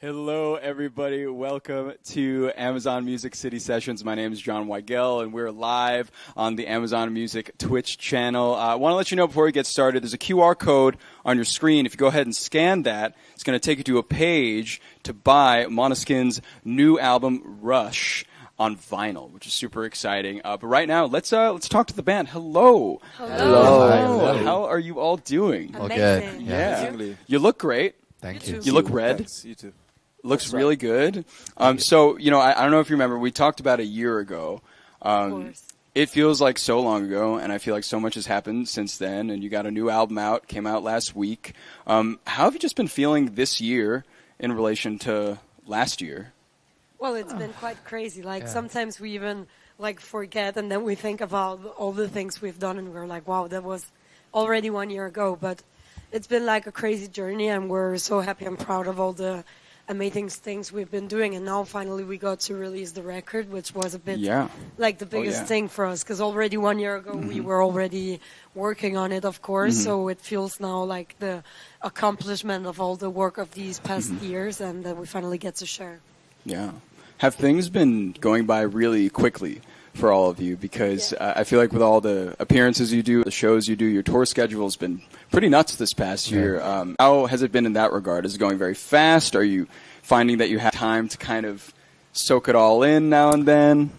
Hello, everybody. Welcome to Amazon Music City Sessions. My name is John Weigel, and we're live on the Amazon Music Twitch channel. I want to let you know before we get started, there's a QR code on your screen. If you go ahead and scan that, it's going to take you to a page to buy Måneskin's new album, Rush, on vinyl, which is super exciting. But right now, let's talk to the band. Hello. Hello. How are you all doing? Okay. Yeah. You look great. Thank you. You look red. Thanks. You too. Looks really good. So, I don't know if you remember, we talked about a year ago. Of course. It feels like so long ago, and I feel like so much has happened since then, and you got a new album out, came out last week. How have you just been feeling this year in relation to last year? Well, it's been quite crazy. Sometimes we even forget, and then we think about all the things we've done, and we're like, wow, that was already 1 year ago. But it's been like a crazy journey, and we're so happy and proud of all the amazing things we've been doing. And now finally we got to release the record, which was a bit the biggest thing for us, because already 1 year ago we were already working on it, of course. So it feels now like the accomplishment of all the work of these past years, and that we finally get to share. Yeah. Have things been going by really quickly for all of you? Because I feel like with all the appearances you do, the shows you do, your tour schedule has been pretty nuts this past year. How has it been in that regard? Is it going very fast? Are you finding that you have time to kind of soak it all in now and then?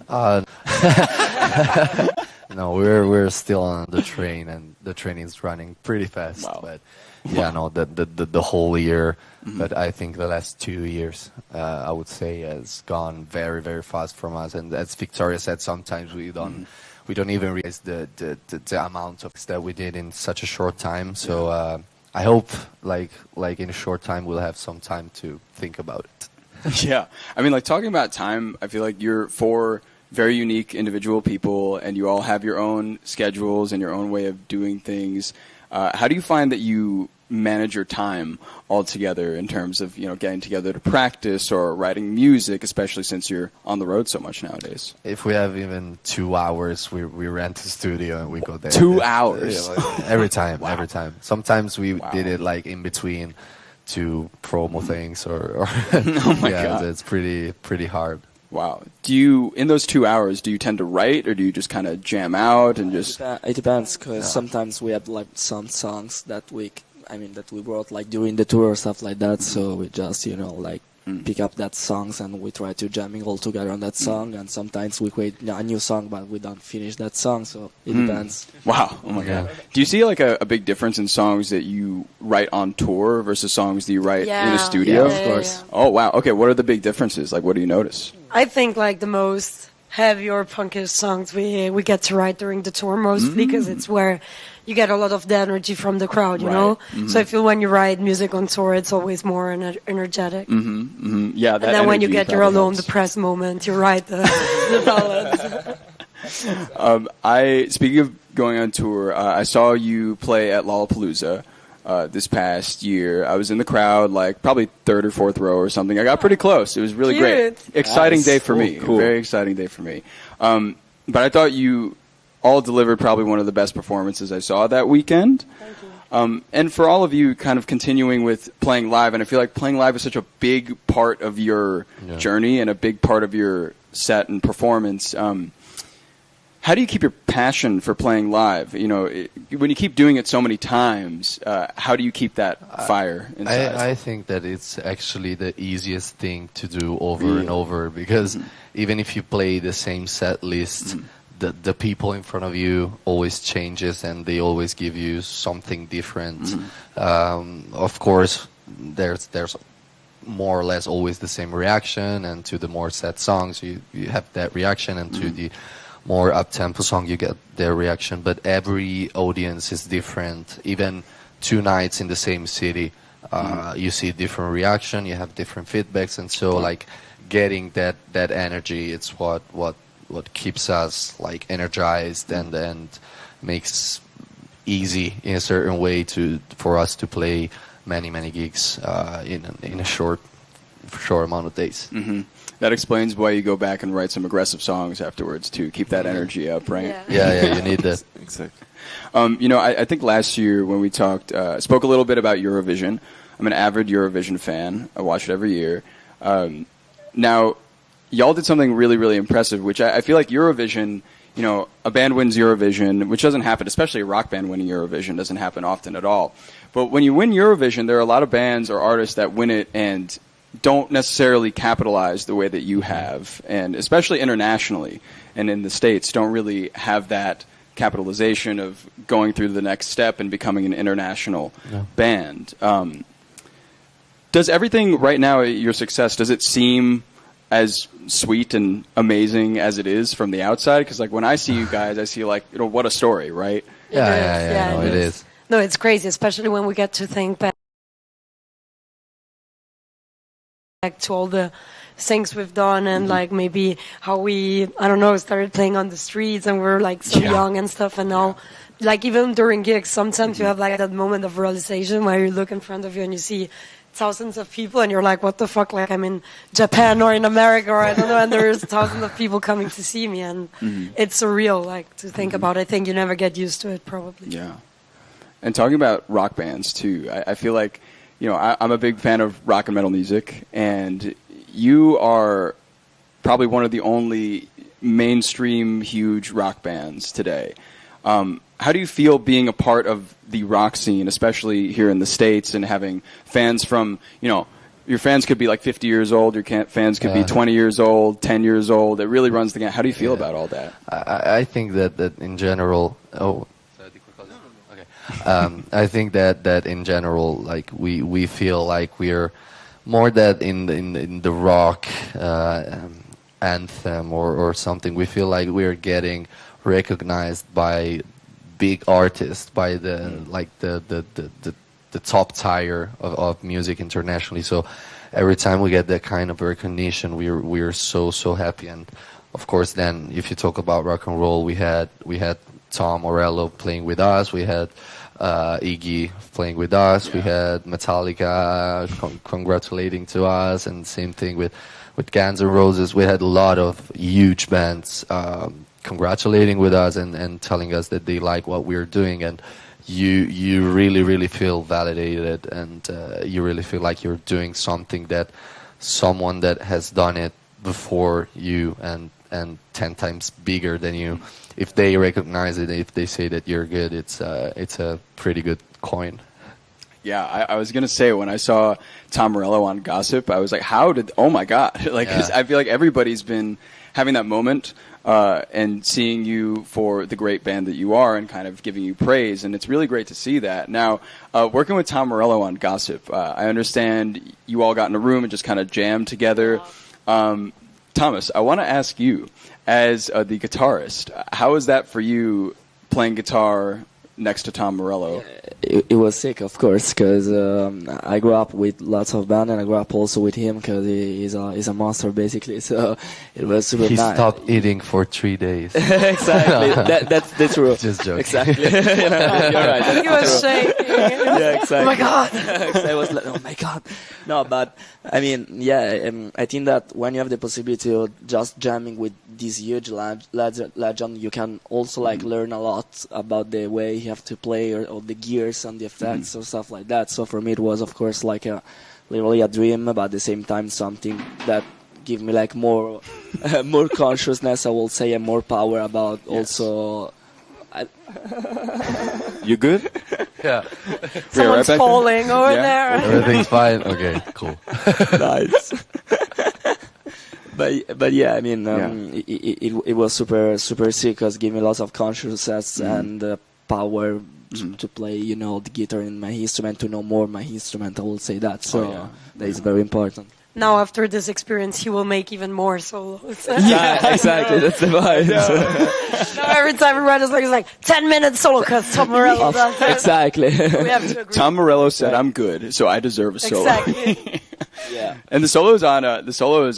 No, we're still on the train, and the train is running pretty fast. Wow. But the whole year. But I think the last 2 years, I would say, has gone very, very fast from us. And as Victoria said, sometimes we don't even realize the amount of that we did in such a short time. So I hope, like in a short time, we'll have some time to think about it. Yeah. I mean, talking about time, I feel like you're four very unique individual people, and you all have your own schedules and your own way of doing things. How do you find that you manage your time all together in terms of, getting together to practice or writing music, especially since you're on the road so much nowadays? If we have even 2 hours, we rent a studio and we go there. 2 hours? Every time, Wow. every time. Sometimes we did it in between to promo things or Oh my God. It's pretty hard. Wow. In those 2 hours, do you tend to write, or do you just kind of jam out and just... It depends, because sometimes we have some songs that we wrote during the tour or stuff like that. So we just pick up that songs and we try to jamming all together on that song. And sometimes we create a new song, but we don't finish that song. So it depends. Wow. Oh my God. Do you see a big difference in songs that you write on tour versus songs that you write in a studio? Yeah, of course. yeah. Oh wow. Okay. What are the big differences? What do you notice? I think the most heavy or punkish songs we get to write during the tour mostly, because it's where you get a lot of the energy from the crowd, you know? So I feel when you write music on tour, it's always more energetic. Yeah. That And then when you energy get your probably alone helps. depressed moment, you write the ballads. Speaking of going on tour, I saw you play at Lollapalooza this past year. I was in the crowd, probably third or fourth row or something. I got pretty close. It was really great. Exciting day for me. Cool. Very exciting day for me. But I thought you all delivered probably one of the best performances I saw that weekend. Thank you. And for all of you kind of continuing with playing live, and I feel like playing live is such a big part of your journey and a big part of your set and performance. How do you keep your passion for playing live? When you keep doing it so many times, how do you keep that fire inside? I think that it's actually the easiest thing to do over and over, because even if you play the same set list, the people in front of you always changes, and they always give you something different. Of course, there's more or less always the same reaction, and to the more sad songs you have that reaction, and to the more up-tempo song you get their reaction. But every audience is different. Even 2 nights in the same city, you see different reaction, you have different feedbacks, and so getting that energy, it's what keeps us energized and makes easy in a certain way for us to play many gigs in a short amount of days. That explains why you go back and write some aggressive songs afterwards to keep that energy up, right? Yeah, you need that. Exactly. I think last year when we spoke a little bit about Eurovision. I'm an avid Eurovision fan. I watch it every year. Now, y'all did something really, really impressive, which I feel like Eurovision, you know, a band wins Eurovision, which doesn't happen, especially a rock band winning Eurovision, doesn't happen often at all. But when you win Eurovision, there are a lot of bands or artists that win it and don't necessarily capitalize the way that you have, and especially internationally and in the States, don't really have that capitalization of going through the next step and becoming an international band. Does everything right now, your success, does it seem as sweet and amazing as it is from the outside? Because like when I see you guys, I see like, you know, what a story, right? Yeah, no, it is. No, it's crazy, especially when we get to think back to all the things we've done and like maybe how we, I don't know, started playing on the streets and we're like so young and stuff, and now like even during gigs sometimes you have like that moment of realization where you look in front of you and you see thousands of people and you're like, what the fuck, like I'm in Japan or in America or I don't know, and there's thousands of people coming to see me, and it's surreal like to think about. I think you never get used to it probably. Yeah. And talking about rock bands too, I feel like, you know, I'm a big fan of rock and metal music, and you are probably one of the only mainstream huge rock bands today. How do you feel being a part of the rock scene, especially here in the States, and having fans from, you know, your fans could be like 50 years old, your fans could be 20 years old, 10 years old. It really runs the gamut. How do you feel about all that? I think that in general, I think that in general, like we feel like we're more that in the rock anthem or something. We feel like we're getting recognized by big artists, by the top tier of music internationally. So every time we get that kind of recognition, we're so happy. And of course, then if you talk about rock and roll, we had Tom Morello playing with us. We had Iggy playing with us. We had Metallica congratulating to us, and same thing with Guns N' Roses. We had a lot of huge bands congratulating with us and telling us that they like what we're doing, and you really feel validated, and you really feel like you're doing something that someone that has done it before you and 10 times bigger than you, if they recognize it, if they say that you're good, it's a pretty good coin. Yeah, I was going to say, when I saw Tom Morello on Gossip, I was like, oh my God. Like, 'cause I feel like everybody's been having that moment and seeing you for the great band that you are and kind of giving you praise, and it's really great to see that. Now, working with Tom Morello on Gossip, I understand you all got in a room and just kind of jammed together. Thomas, I want to ask you, as the guitarist, how is that for you playing guitar next to Tom Morello? It was sick, of course, because I grew up with lots of band, and I grew up also with him because he's a monster, basically. So it was super He nice. stopped eating for 3 days. Exactly, that's the truth. Just joking. Exactly. You're right. He was shaking. Yeah, exactly. Oh my God. I was like, oh my God. No, but I mean, yeah, I think that when you have the possibility of just jamming with this huge legend, you can also like learn a lot about the way you have to play or the gears and the effects or stuff like that. So for me, it was of course like literally a dream, but at the same time something that give me like more more consciousness, I will say, and more power about also. You good? Yeah. Someone's right back falling over there. Everything's fine? Okay, cool. Nice. But yeah, I mean, it was super sick, because it gave me lots of consciousness and power to play, you know, the guitar in my instrument, to know more my instrument. I will say that. So that is very important. Now after this experience, he will make even more solos. Yeah, exactly. That's the vibe. Now every time we write a song, it's like 10-minute solo because Tom Morello does it. Exactly. We have to agree. Tom Morello said, "I'm good, so I deserve a solo." Exactly. Yeah. And the solos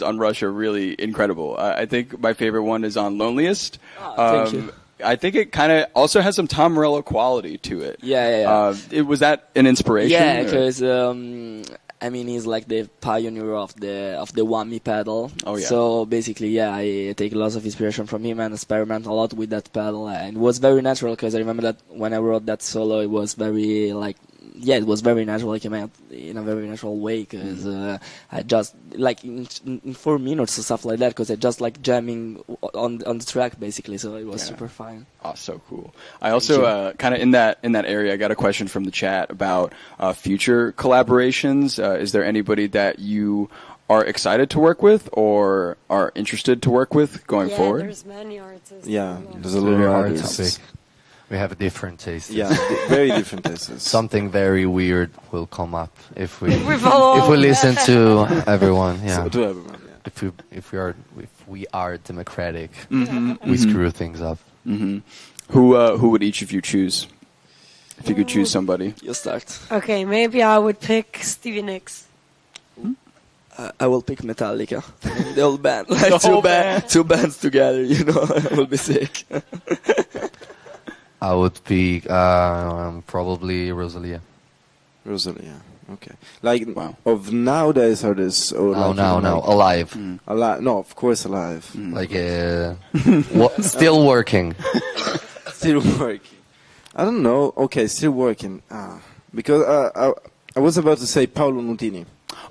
on Rush are really incredible. I think my favorite one is on Loneliest. Thank you. I think it kind of also has some Tom Morello quality to it. Yeah. Was that an inspiration? Yeah, or- because I mean, he's like the pioneer of the whammy pedal. Oh, yeah. So basically, I take lots of inspiration from him and experiment a lot with that pedal. And it was very natural, because I remember that when I wrote that solo, it was very like yeah, it was very natural. It came out in a very natural way because I just like in 4 minutes or stuff like that. Because I just like jamming on the track basically, so it was super fine. Oh, so cool. I also kind of in that area, I got a question from the chat about future collaborations. Is there anybody that you are excited to work with or are interested to work with going forward? Yeah, there's many artists. Yeah, there's a It's lot very of hard to artists. pick. We have a different taste. Yeah, very different tastes. Something very weird will come up if we follow. if we listen to everyone. Yeah. So, to everyone, yeah. If we are democratic, Mm-hmm. we screw things up. Mm-hmm. Who would each of you choose if you could choose somebody? You start. Okay, maybe I would pick Stevie Nicks. I will pick Metallica, the old band, like The whole band. two bands together. You know, I will be sick. I would pick probably Rosalia. Rosalia. Okay. Like Wow. of nowadays artists or like No, alive. alive? No, of course alive. Like still working. Still working. I don't know. Okay, still working. Because I was about to say Paolo Nutini.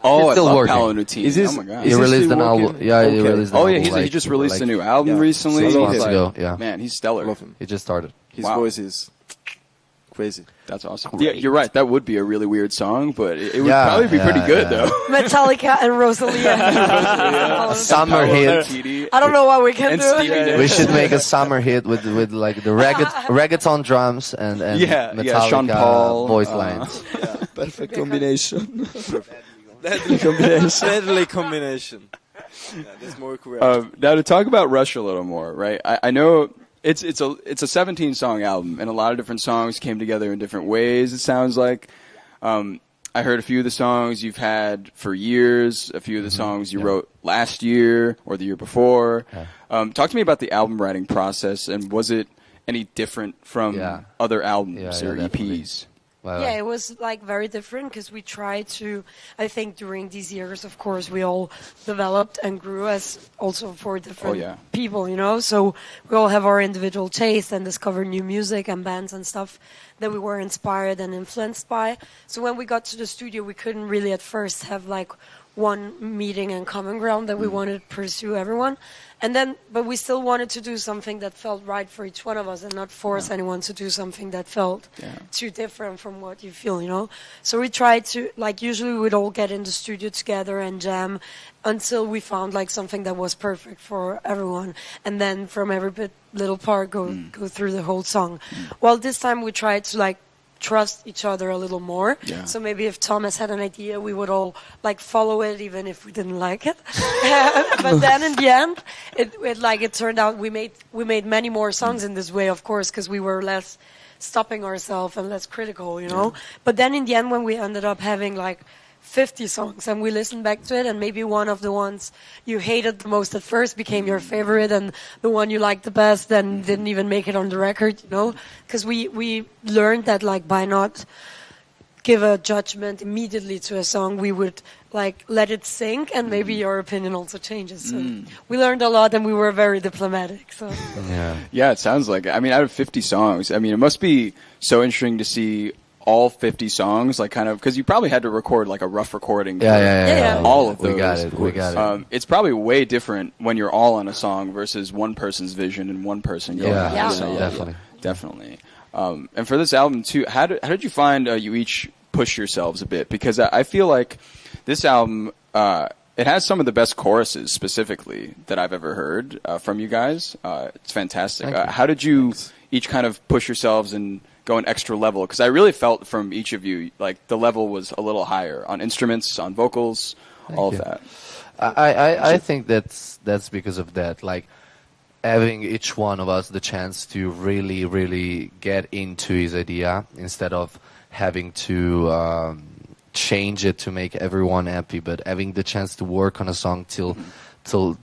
Oh, He's I still love working. Paolo Nutini. Is this- Oh my god. is He he released still an album. working? Yeah, he Okay. released an Oh yeah, album. he just released a new album Yeah. recently. 6 I love months him. ago. Yeah, Man, he's stellar. I love him. he just started. His Wow. voice is crazy. That's awesome. Yeah, you're right. That would be a really weird song, but it would Yeah, probably be pretty yeah, good yeah. though. Metallica and Rosalia. Summer hit. I don't know what we can And do. Stevie Nicks. We should make a summer hit with like the reggaeton drums and Yeah, Metallica Sean Paul, voice lines. Perfect combination. Deadly combination. Deadly combination. Yeah, that's more correct. Now to talk about Rush a little more, right? I know it's a 17 song album, and a lot of different songs came together in different ways. It sounds like. I heard a few of the songs you've had for years, a few of the songs you wrote last year or the year before. Yeah. Talk to me about the album writing process, and was it any different from other albums Yeah, or definitely. EPs? Yeah, it was like very different because we tried to, I think during these years, of course, we all developed and grew as also for different people, you know, so we all have our individual tastes and discover new music and bands and stuff that we were inspired and influenced by. So when we got to the studio, we couldn't really at first have like one meeting and common ground that we wanted to pursue everyone. And then, but we still wanted to do something that felt right for each one of us and not force anyone to do something that felt too different from what you feel, you know? So we tried to, like, usually we'd all get in the studio together and jam until we found, like, something that was perfect for everyone. And then from every little part, go through the whole song. Well, this time we tried to, like, trust each other a little more. Yeah. So maybe if Thomas had an idea, we would all like follow it, even if we didn't like it. But then in the end, it turned out we made many more songs in this way, of course, because we were less stopping ourselves and less critical, you know. But then in the end, when we ended up having like 50 songs and we listened back to it, and maybe one of the ones you hated the most at first became your favorite, and the one you liked the best then didn't even make it on the record, you know, because we learned that like by not give a judgment immediately to a song, we would like let it sink, and maybe your opinion also changes. So we learned a lot, and we were very diplomatic. So Yeah, it sounds like it. I mean, out of 50 songs, I mean, it must be so interesting to see all 50 songs, like kind of, because you probably had to record like a rough recording. Yeah. All of We got those. it. We got it. It's probably way different when you're all on a song versus one person's vision and one person going on Yeah. a song. Definitely. And for this album too, how did you find you each push yourselves a bit? Because I feel like this album, it has some of the best choruses specifically that I've ever heard from you guys. It's fantastic. Thank you. How did you each kind of push yourselves and go an extra level? Because I really felt from each of you like the level was a little higher on instruments, on vocals, all you. of that. I think that's because of that. Like having each one of us the chance to really get into his idea instead of having to change it to make everyone happy, but having the chance to work on a song till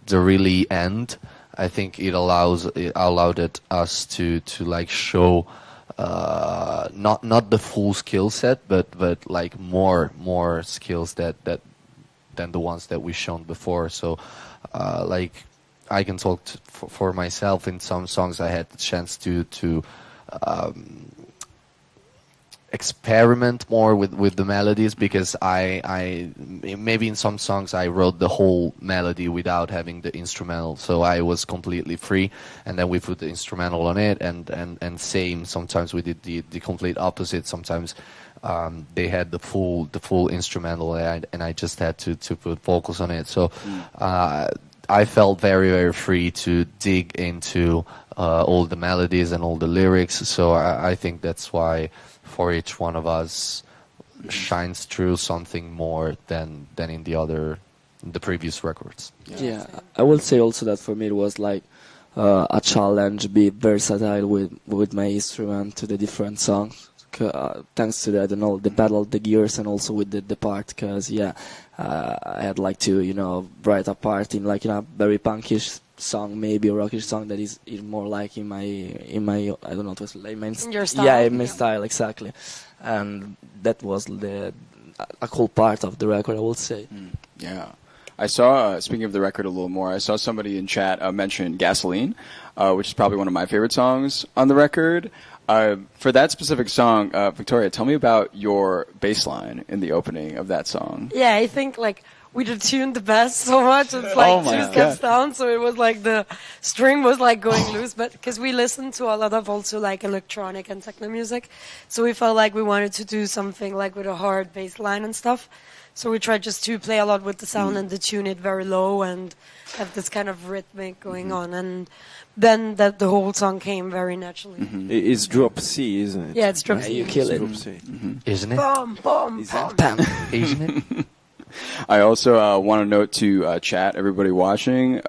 the really end. I think it allowed us to like show not the full skill set, but like more skills that than the ones that we shown before. So like I can talk for myself. In some songs I had the chance to experiment more with the melodies, because I maybe in some songs I wrote the whole melody without having the instrumental, so I was completely free, and then we put the instrumental on it, and same, sometimes we did the complete opposite. Sometimes they had the full instrumental, and I just had to put vocals on it. So I felt very, very free to dig into all the melodies and all the lyrics. So I think that's why for each one of us shines through something more than in the previous records. Yeah, I will say also that for me it was like a challenge, be versatile with my instrument to the different songs. Thanks to the, I don't know, the pedal, the gears, and also with the part, because I had like to, you know, write a part in like in a very punkish song, maybe a rockish song that is more like in my I don't know, it was like in your style. Yeah, in my style, exactly. And that was a cool part of the record, I would say. Yeah. I saw, speaking of the record a little more, I saw somebody in chat mention Gasoline, which is probably one of my favorite songs on the record. For that specific song, Victoria, tell me about your bass line in the opening of that song. Yeah, I think like we tuned the bass so much, it's like my two steps down, so it was like the string was like going loose, but because we listened to a lot of also like electronic and techno music, so we felt like we wanted to do something like with a hard bass line and stuff. So we tried just to play a lot with the sound and to tune it very low and have this kind of rhythmic going on, and then the whole song came very naturally. It's drop C, isn't it? Yeah, it's drop C. You kill it. Drop C. Isn't it? Bum, bum, bum. Isn't it? I also want to note to chat, everybody watching,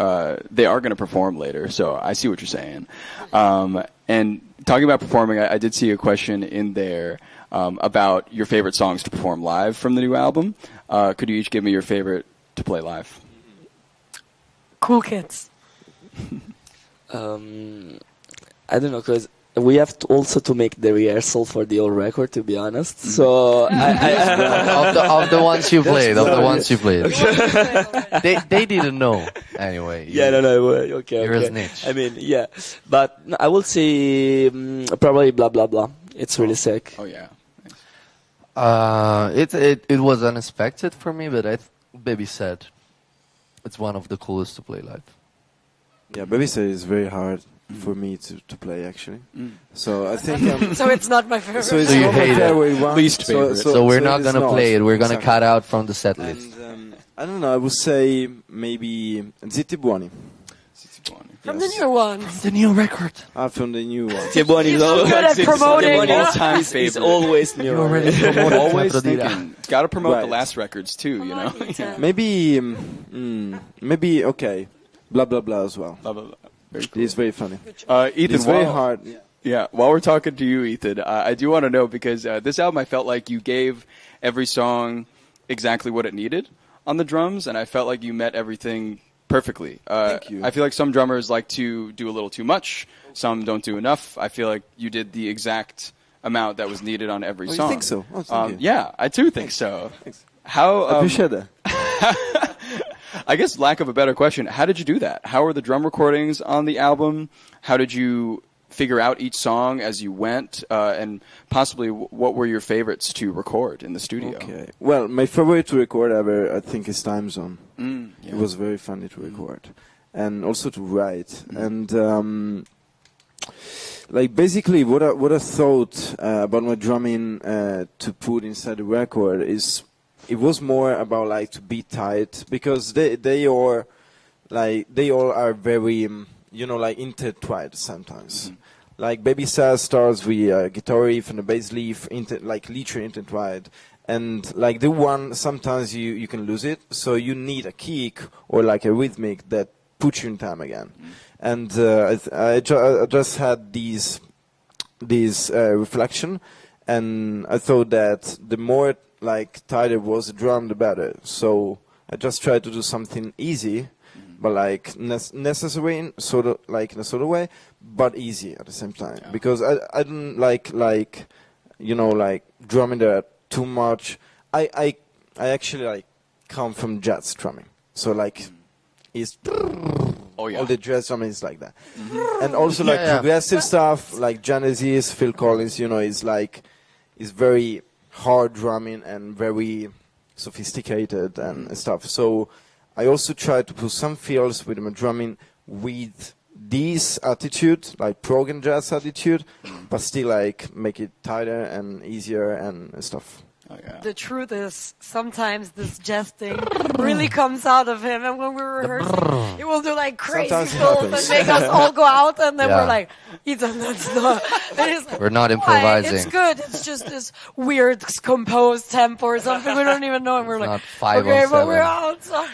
they are going to perform later, so I see what you're saying. And talking about performing, I did see a question in there about your favorite songs to perform live from the new album. Could you each give me your favorite to play live? Cool Kids. I don't know, because we have to also to make the rehearsal for the whole record, to be honest. So of the ones you played, they didn't know anyway. No, okay. You're a snitch. I mean, yeah, but no, I will say probably Blah Blah Blah. It's really sick. Oh, yeah. It was unexpected for me, but Baby Said it's one of the coolest to play live. Yeah, Baby Said is very hard for me to play, actually. So I think So it's not my favorite. so it's So you not my hate it. favorite one. Least favorite. So we're not it is gonna play it. We're gonna Exactly. cut out from the set list. And I don't know. I would say maybe Zitti Buoni. From the new ones. The new record. From the new one. Tieboni He's so good at promoting. All-time is favorite. always new. Always thinking. Got to promote the Right. last records too, you know. Maybe okay. Blah blah blah as well. Blah, blah, blah. Very cool. It's very funny. Ethan, It's very while- hard. Yeah, while we're talking to you, Ethan, I do want to know, because this album, I felt like you gave every song exactly what it needed on the drums, and I felt like you met everything perfectly. Thank you. I feel like some drummers like to do a little too much, some don't do enough. I feel like you did the exact amount that was needed on every Oh, you song. think so? Oh, thank you. Yeah, I too think so. How? I appreciate that. I guess, lack of a better question, how did you do that? How were the drum recordings on the album? How did you figure out each song as you went? And possibly, what were your favorites to record in the studio? Okay. Well, my favorite to record ever, I think, is Time Zone. Yeah. It was very funny to record, and also to write. And like basically, what I thought about my drumming to put inside the record is, it was more about like to be tight, because they all are very like intertwined sometimes. Like Baby Sass starts with a guitar riff and a bass leaf, like literally intertwined. And like the one, sometimes you can lose it, so you need a kick or like a rhythmic that puts you in time again. And I just had these reflection, and I thought that the more like tighter was the drum, the better. So I just tried to do something easy, but like necessary in sort of like in a sort of way, but easy at the same time. Yeah. Because I don't like like drumming there too much. I actually like come from jazz drumming, so like it's Oh, yeah. all the jazz drumming is like that, and also like progressive stuff like Genesis, Phil Collins. It's like is very hard drumming and very sophisticated and stuff. So I also try to put some feels with my drumming with this attitude, like prog and jazz attitude, but still like make it tighter and easier and stuff. Oh, yeah. The truth is, sometimes this jesting really comes out of him, and when we're rehearsing, he will do like crazy Sometimes it films and happens. make us all go out, and then Yeah. we're like, Ethan, that's not. And he's like, We're not "Why? improvising. It's good. It's just this weird composed tempo or something we don't even know, and we're It's like, not 5 okay, on but we're 7. out. Sorry.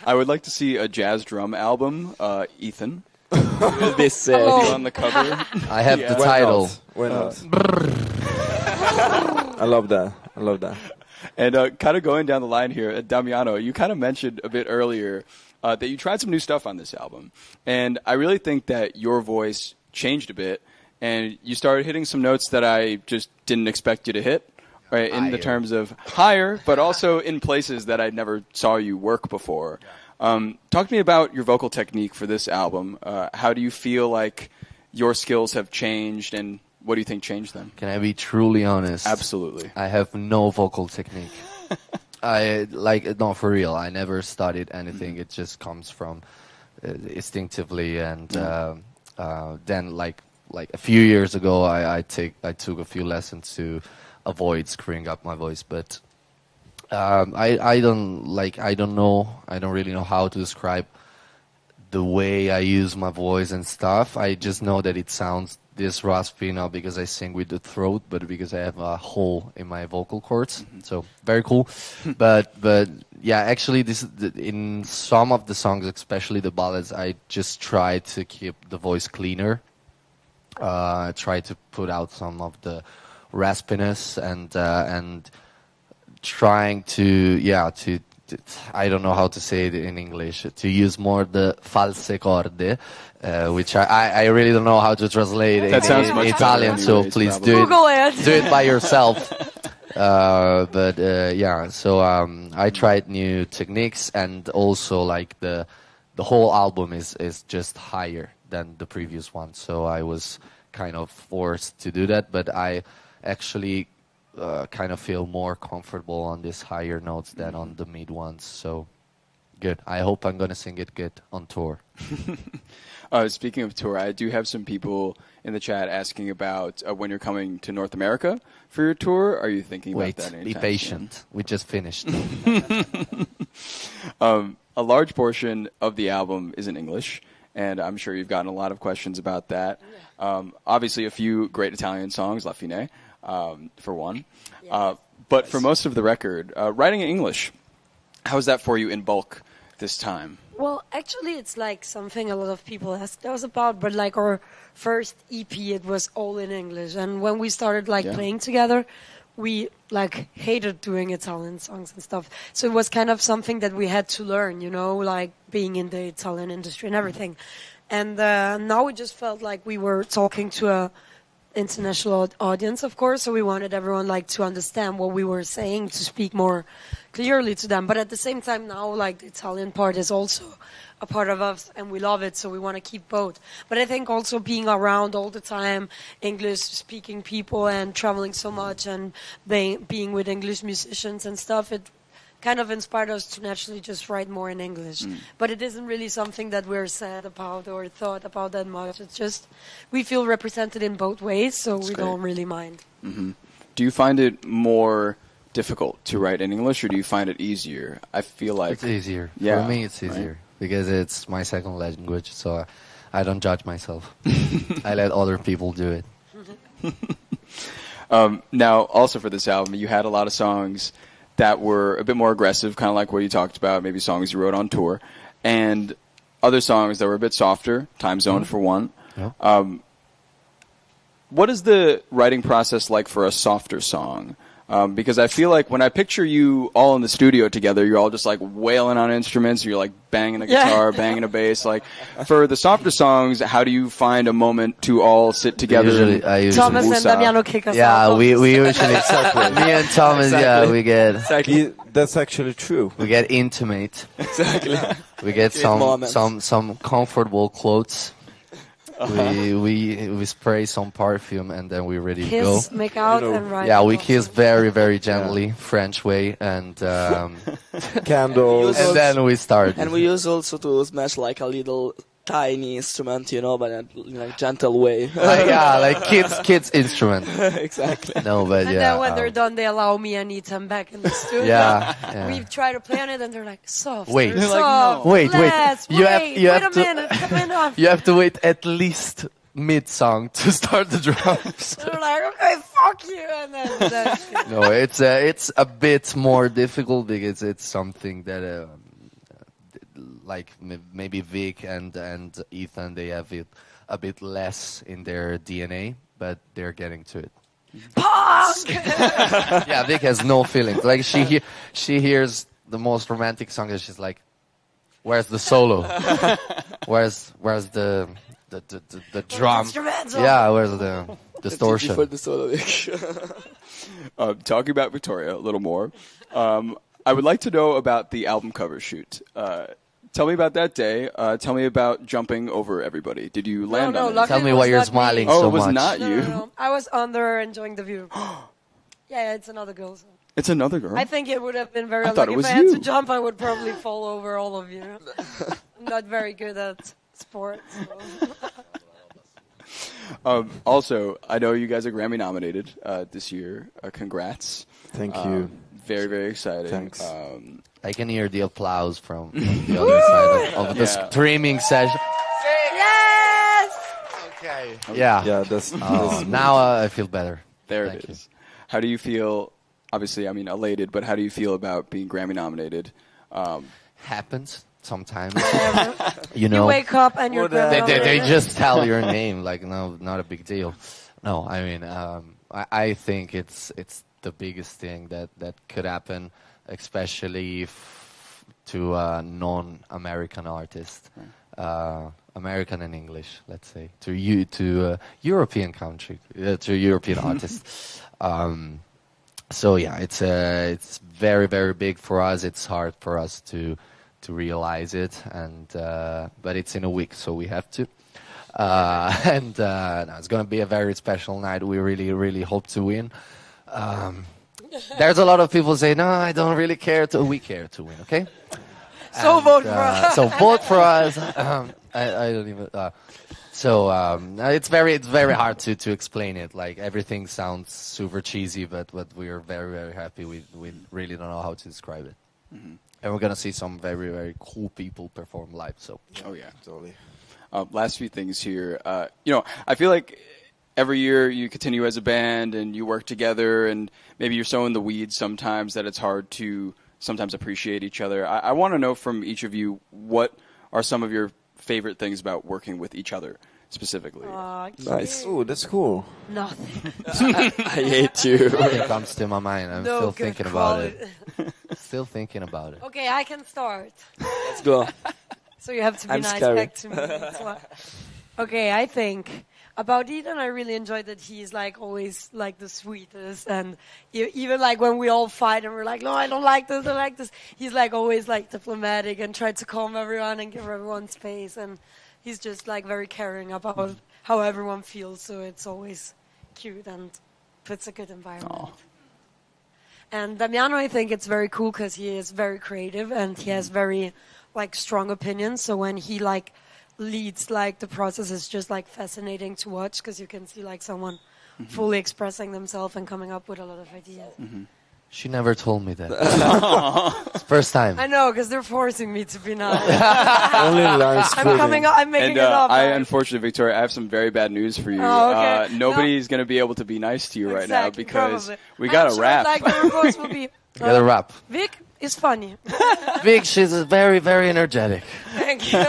I would like to see a jazz drum album. Ethan, Will be sick. Hello. on the cover. I have Yeah. the title. Why not? I love that. I love that. And kind of going down the line here, Damiano, you kind of mentioned a bit earlier that you tried some new stuff on this album. And I really think that your voice changed a bit, and you started hitting some notes that I just didn't expect you to hit, right, in the Higher. terms of higher, but also in places that I never saw you work before. Talk to me about your vocal technique for this album. How do you feel like your skills have changed, and what do you think changed them? Can I be truly honest? Absolutely. I have no vocal technique. No, for real. I never studied anything. It just comes from instinctively, and then like a few years ago, I took a few lessons to avoid screwing up my voice. But I don't really know how to describe the way I use my voice and stuff. I just know that it sounds this raspy, not because I sing with the throat, but because I have a hole in my vocal cords. So very cool. but yeah, actually, in some of the songs, especially the ballads, I just try to keep the voice cleaner. Try to put out some of the raspiness and trying to I don't know how to say it in English, to use more the false corde, which I really don't know how to translate That sounds in much better Italian, so anyways, please probably. Google it. do it by yourself. Yeah, so I tried new techniques, and also like the whole album is just higher than the previous one, so I was kind of forced to do that, but I actually kind of feel more comfortable on these higher notes than on the mid ones. So good. I hope I'm gonna sing it good on tour. Speaking of tour, I do have some people in the chat asking about when you're coming to North America for your tour. Are you thinking Wait, about that anytime be soon? patient. We just finished. A large portion of the album is in English, and I'm sure you've gotten a lot of questions about that. Obviously, a few great Italian songs, La Fine, for one. Yes. But for most of the record, writing in English, how is that for you in bulk this time? Well, actually, it's like something a lot of people asked us about, but like our first EP, it was all in English. And when we started like Yeah. playing together, we like hated doing Italian songs and stuff. So it was kind of something that we had to learn, you know, like being in the Italian industry and everything. And now we just felt like we were talking to a international audience, of course, so we wanted everyone like to understand what we were saying, to speak more clearly to them. But at the same time now, like, the Italian part is also a part of us, and we love it, so we want to keep both. But I think also being around all the time English speaking people and traveling so much and being with English musicians and stuff, it kind of inspired us to naturally just write more in English. But it isn't really something that we're sad about or thought about that much. It's just we feel represented in both ways, so we great. don't really mind. Do you find it more difficult to write in English, or do you find it easier? I feel like It's easier. Yeah, For me, it's right. easier because it's my second language, so I don't judge myself. I let other people do it. Now, also for this album, you had a lot of songs that were a bit more aggressive, kind of like what you talked about, maybe songs you wrote on tour, and other songs that were a bit softer, Time Zone for one. Yeah. What is the writing process like for a softer song? Because I feel like when I picture you all in the studio together, you're all just like wailing on instruments, you're like banging a guitar, banging a bass. Like, for the softer songs, how do you find a moment to all sit together? I usually Thomas and Woosah. Damiano kick us yeah, out. we usually me and Thomas, yeah, we get That's actually true. intimate. Exactly. We get moments. some comfortable clothes. we spray some perfume and then we're ready to go. Kiss, make out, and ride. Yeah, we kiss very, very gently, French way, and Candles. and then we start. And we use also to smash like a little tiny instrument, but in a gentle way. Like kids instrument. Exactly. No, but And then when they're done, they allow me and Ethan back in the studio. Yeah. We try to play on it, and they're like, soft. Wait. Soft. They're like, no. Wait. You have a to- minute. Come in off. You have to wait at least mid-song to start the drums. They're like, okay, fuck you. And then No, it's a bit more difficult because it's something that like maybe Vic and Ethan, they have it a bit less in their DNA, but they're getting to it. Punk! Yeah, Vic has no feelings. Like she hears the most romantic song and she's like, "Where's the solo? Where's the drum? Instrumental. Yeah, where's the distortion?" For the solo. Talking about Victoria a little more, I would like to know about the album cover shoot. Tell me about that day. Tell me about jumping over everybody. Did you land on it? luckily Tell me it why was you're not me. smiling Oh, so it was much. not you. No. I was under enjoying the view. Yeah, it's another girl. So. It's another girl. I think it would have been very I thought unlucky. it was If I had you. to jump, I would probably fall over all of you. I'm not very good at sports. So. Also, I know you guys are Grammy nominated this year. Congrats. Thank you. Very, very excited. Thanks. I can hear the applause from the other side of the Yeah. streaming session. Yes! Okay. Yeah. Yeah, that's Now I feel better. There Thank it is. How do you feel? Obviously, I mean, elated, but how do you feel about being Grammy nominated? Happens sometimes. You know, wake up and you're they just tell your name. Like, no, not a big deal. No, I mean, I think it's the biggest thing that could happen, especially to a non-American artist, American and English, let's say, to European country, to European artists. So yeah, it's very, very big for us. It's hard for us to realize it, and but it's in a week, so we have to. And no, it's going to be a very special night. We really, really hope to win. There's a lot of people say, no, I don't really care. We care to win, okay? So vote for us. So vote for us. I don't even. It's very hard to explain it. Like, everything sounds super cheesy, but we are very, very happy. We really don't know how to describe it. Mm-hmm. And we're gonna see some very, very cool people perform live. So. Oh yeah. totally. Last few things here. I feel like every year you continue as a band and you work together, and maybe you're so in the weeds sometimes that it's hard to sometimes appreciate each other. I want to know from each of you, what are some of your favorite things about working with each other specifically? Nice. Oh, that's cool. Nothing. I hate you. Nothing comes to my mind. I'm No still good thinking about quality. it. Still thinking about it. Okay, I can start. Let's go. So you have to be I'm nice scary. back to me. That's why. Okay, I think about Eden, I really enjoyed that he's like always like the sweetest, and even like when we all fight and we're like, no, I don't like this, I like this. He's like always like diplomatic and tried to calm everyone and give everyone space, and he's just like very caring about how everyone feels. So it's always cute and puts a good environment. Aw. And Damiano, I think it's very cool because he is very creative and he has very like strong opinions. So when he like leads like the process, is just like fascinating to watch because you can see like someone fully expressing themselves and coming up with a lot of ideas. She never told me that. It's first time. I know, because they're forcing me to be nice. Only lines I'm making And it up. unfortunately, Victoria, I have some very bad news for you. Oh, okay. Nobody's going to be able to be nice to you right now Exactly, because probably. we got I'm a sure, wrap. Like the reports will be. Got a rap. Vic is funny. Vic, she's very, very energetic. Thank you.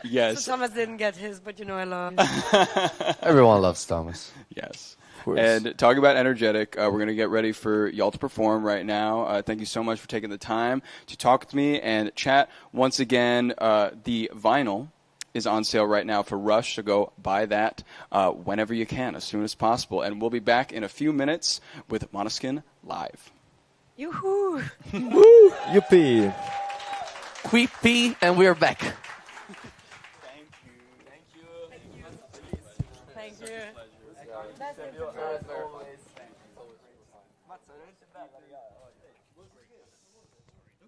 Yes. So Thomas didn't get his, but you know I love him. Everyone loves Thomas. Yes. course. And talking about energetic, we're going to get ready for y'all to perform right now. Thank you so much for taking the time to talk with me and chat. Once again, the vinyl is on sale right now for Rush, so go buy that whenever you can, as soon as possible. And we'll be back in a few minutes with Måneskin Live. Yoo-hoo. Woo! Yippee! Creepy, and we're back. Thank you. Thank you. Sevil, as always.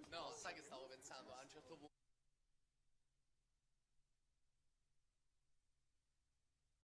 No, sai che stavo pensando, a un certo punto